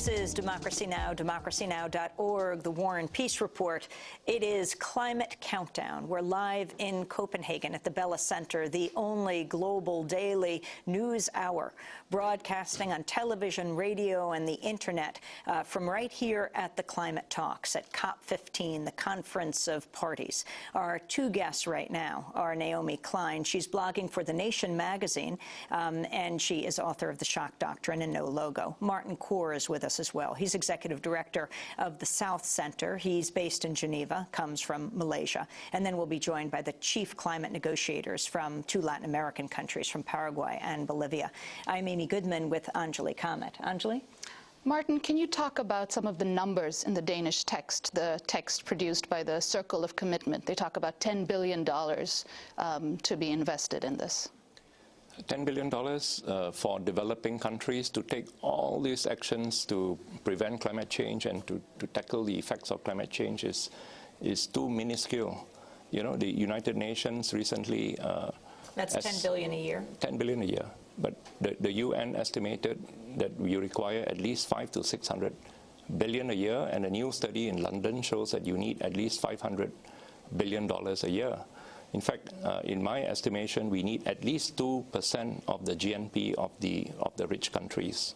This is Democracy Now!, democracynow.org, the War and Peace Report. It is Climate Countdown. We're live in Copenhagen at the Bella Center, the only global daily news hour, broadcasting on television, radio, and the internet from right here at the Climate Talks at COP15, the Conference of Parties. Our two guests right now are Naomi Klein. She's blogging for The Nation magazine, and she is author of The Shock Doctrine and No Logo. Martin Khor is with us as well. He's executive director of the South Center. He's based in Geneva, comes from Malaysia. And then we'll be joined by the chief climate negotiators from two Latin American countries, from Paraguay and Bolivia. I'm Amy Goodman with Anjali Kamat. Anjali? Martin, can you talk about some of the numbers in the Danish text, the text produced by the Circle of Commitment? They talk about $10 billion to be invested in this. $10 billion for developing countries to take all these actions to prevent climate change and to tackle the effects of climate change is too minuscule. You know, the United Nations recently... That's $10 billion a year? $10 billion a year. But the UN estimated that we require at least $500 to $600 billion a year, and a new study in London shows that you need at least $500 billion a year. In fact, in my estimation, we need at least 2% of the GNP of the rich countries,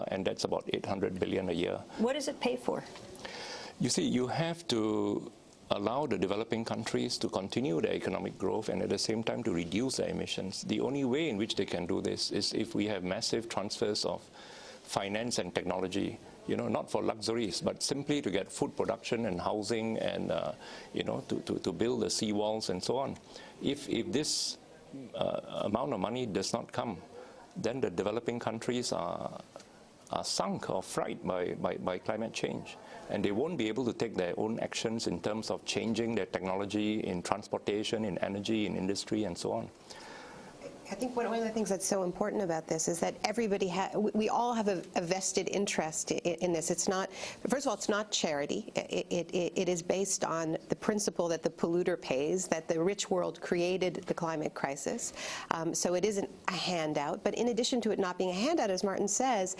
and that's about $800 billion a year. What does it pay for? You see, you have to allow the developing countries to continue their economic growth and at the same time to reduce their emissions. The only way in which they can do this is if we have massive transfers of finance and technology, you know, not for luxuries, but simply to get food production and housing and, you know, to build the seawalls and so on. If this amount of money does not come, then the developing countries are sunk or frightened by climate change. And they won't be able to take their own actions in terms of changing their technology in transportation, in energy, in industry, and so on. I think one of the things that's so important about this is that everybody we all have a vested interest in this. It's not, first of all, it's not charity. It is based on the principle that the polluter pays, that the rich world created the climate crisis. So it isn't a handout. But in addition to it not being a handout, as Martin says,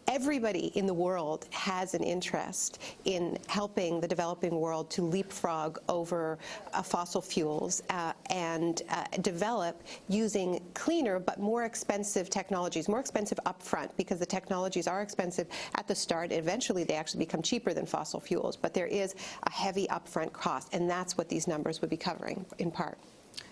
everybody in the world has an interest in helping the developing world to leapfrog over fossil fuels and develop using cleaner but more expensive technologies, more expensive upfront, because the technologies are expensive at the start. Eventually, they actually become cheaper than fossil fuels, but there is a heavy upfront cost, and that's what these numbers would be covering in part.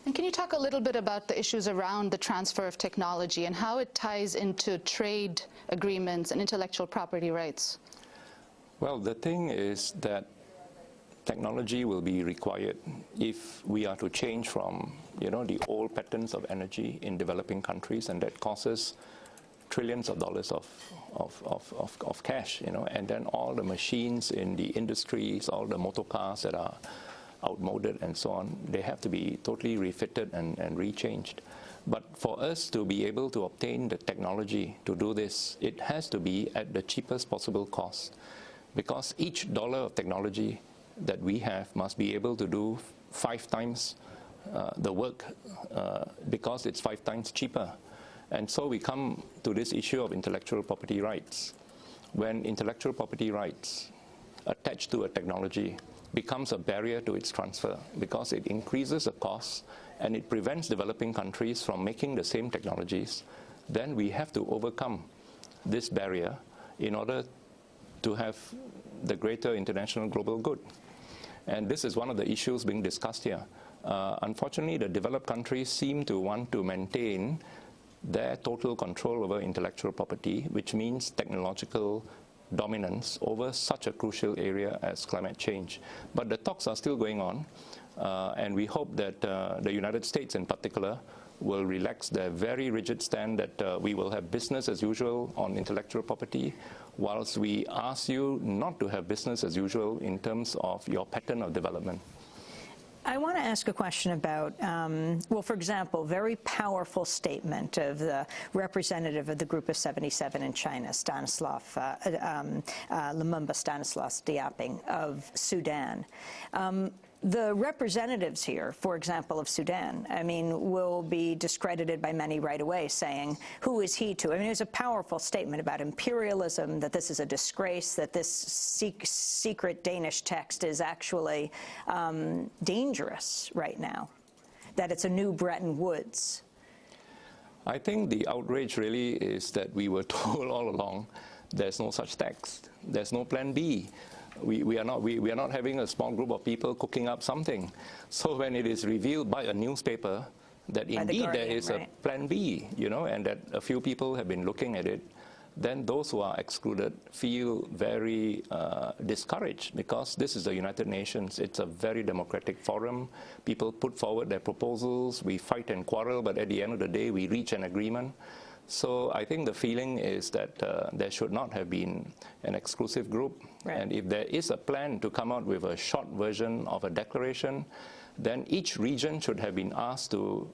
And can you talk a little bit about the issues around the transfer of technology and how it ties into trade agreements and intellectual property rights? Well, the thing is that technology will be required if we are to change from, you know, the old patterns of energy in developing countries, and that causes trillions of dollars of cash, you know, and then all the machines in the industries, all the motor cars that are outmoded and so on, they have to be totally refitted and rechanged. But for us to be able to obtain the technology to do this, it has to be at the cheapest possible cost, because each dollar of technology that we have must be able to do 5 times the work because it's 5 times cheaper. And so we come to this issue of intellectual property rights. When intellectual property rights attached to a technology becomes a barrier to its transfer, because it increases the cost and it prevents developing countries from making the same technologies, then we have to overcome this barrier in order to have the greater international global good. And this is one of the issues being discussed here. Unfortunately, the developed countries seem to want to maintain their total control over intellectual property, which means technological dominance over such a crucial area as climate change. But the talks are still going on, and we hope that the United States in particular will relax their very rigid stand that we will have business as usual on intellectual property, whilst we ask you not to have business as usual in terms of your pattern of development. I want to ask a question about, well, for example, very powerful statement of the representative of the Group of 77 in China, Lumumba Stanislas Diaping of Sudan. The representatives here, for example, of Sudan, I mean, will be discredited by many right away, saying, who is he to? I mean, it was a powerful statement about imperialism, that this is a disgrace, that this secret Danish text is actually dangerous right now, that it's a new Bretton Woods. I think the outrage really is that we were told all along there's no such text, there's no plan B. We are not having a small group of people cooking up something. So when it is revealed by a newspaper that indeed there is a plan B, you know, and that a few people have been looking at it, then those who are excluded feel very discouraged, because this is the United Nations. It's a very democratic forum. People put forward their proposals. We fight and quarrel, but at the end of the day, we reach an agreement. So I think the feeling is that there should not have been an exclusive group. Right. And if there is a plan to come out with a short version of a declaration, then each region should have been asked to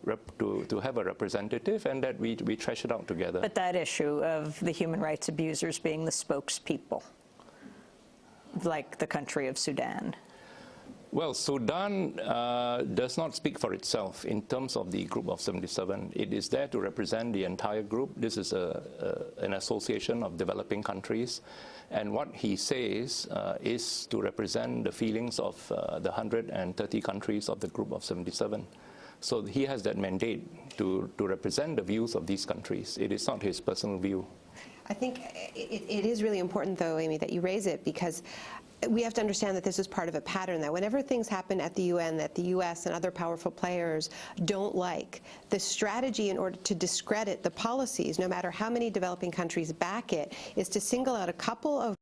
have a representative, and that we thresh it out together. But that issue of the human rights abusers being the spokespeople, like the country of Sudan. Well, Sudan does not speak for itself in terms of the Group of 77. It is there to represent the entire group. This is an association of developing countries. And what he says is to represent the feelings of the 130 countries of the Group of 77. So he has that mandate to represent the views of these countries. It is not his personal view. I think it is really important, though, Amy, that you raise it, because we have to understand that this is part of a pattern, that whenever things happen at the UN that the US and other powerful players don't like, the strategy in order to discredit the policies, no matter how many developing countries back it, is to single out a couple of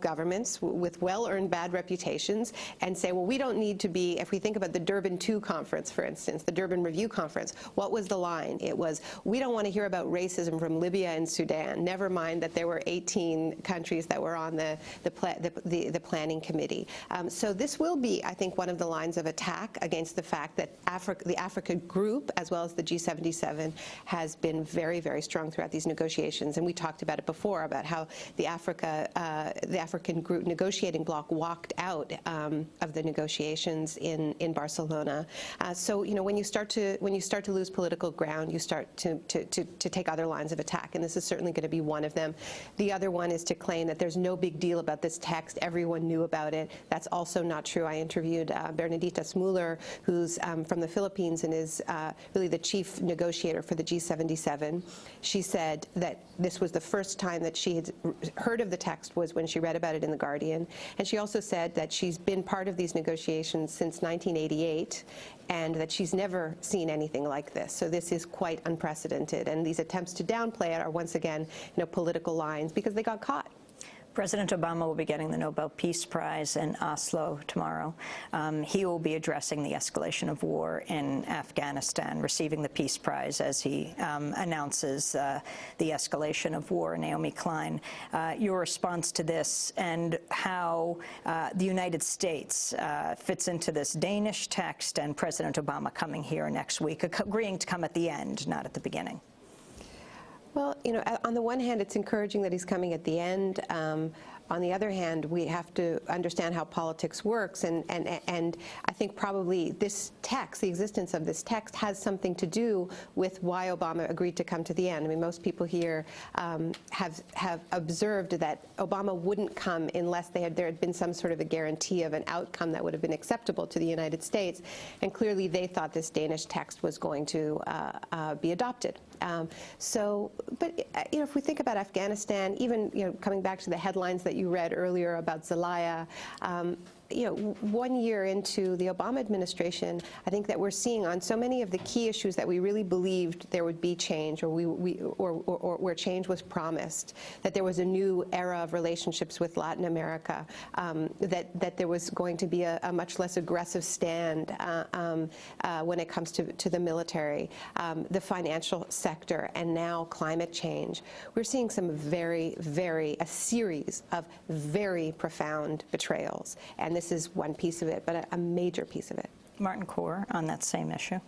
governments with well-earned bad reputations and say, well, we don't need to be, if we think about the Durban II conference, for instance, the Durban Review Conference, what was the line? It was, we don't want to hear about racism from Libya and Sudan, never mind that there were 18 countries that were on the planning committee. So this will be, I think, one of the lines of attack against the fact that the Africa group, as well as the G77, has been very, very strong throughout these negotiations. And we talked about it before, about how the African group negotiating bloc walked out of the negotiations in Barcelona. So you know, when you start to lose political ground, you start to take other lines of attack, and this is certainly going to be one of them. The other one is to claim that there's no big deal about this text. Everyone knew about it. That's also not true. I interviewed Bernadita Smuller, who's from the Philippines and is really the chief negotiator for the G77. She said that this was the first time that she had heard of the text was when she read about it in The Guardian. And she also said that she's been part of these negotiations since 1988 and that she's never seen anything like this. So this is quite unprecedented. And these attempts to downplay it are once again, you know, political lines because they got caught. President Obama will be getting the Nobel Peace Prize in Oslo tomorrow. He will be addressing the escalation of war in Afghanistan, receiving the Peace Prize as he announces the escalation of war. Naomi Klein, your response to this and how the United States fits into this Danish text and President Obama coming here next week, agreeing to come at the end, not at the beginning. Well, you know, on the one hand, it's encouraging that he's coming at the end. On the other hand, we have to understand how politics works, and I think probably this text, the existence of this text, has something to do with why Obama agreed to come to the end. I mean, most people here have observed that Obama wouldn't come unless there had been some sort of a guarantee of an outcome that would have been acceptable to the United States, and clearly they thought this Danish text was going to be adopted. But you know, if we think about Afghanistan, even coming back to the headlines that you read earlier about Zelaya, you know, 1 year into the Obama administration, I think that we're seeing on so many of the key issues that we really believed there would be change, or where change was promised, that there was a new era of relationships with Latin America, that there was going to be a much less aggressive stand when it comes to the military, the financial sector, and now climate change. We're seeing some a series of very profound betrayals. And this is one piece of it, but a major piece of it. Martin Khor, on that same issue.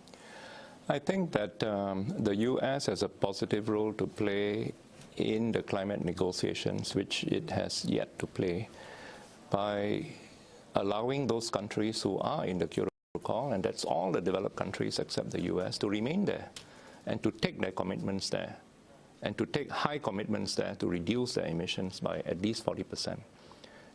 I think that the U.S. has a positive role to play in the climate negotiations, which it has yet to play, by allowing those countries who are in the Kyoto Protocol, and that's all the developed countries except the US, to remain there and to take their commitments there and to take high commitments there to reduce their emissions by at least 40%.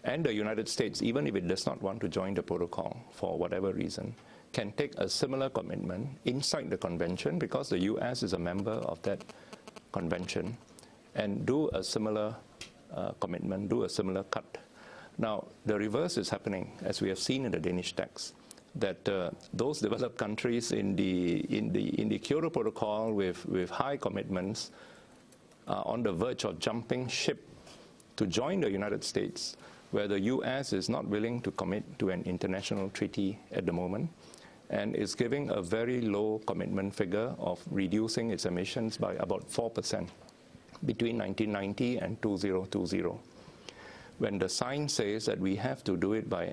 And the United States, even if it does not want to join the protocol for whatever reason, can take a similar commitment inside the convention, because the US is a member of that convention, and do a similar commitment, do a similar cut. Now, the reverse is happening, as we have seen in the Danish text, that those developed countries in the Kyoto Protocol with high commitments are on the verge of jumping ship to join the United States, where the US is not willing to commit to an international treaty at the moment, and is giving a very low commitment figure of reducing its emissions by about 4% between 1990 and 2020. When the science says that we have to do it by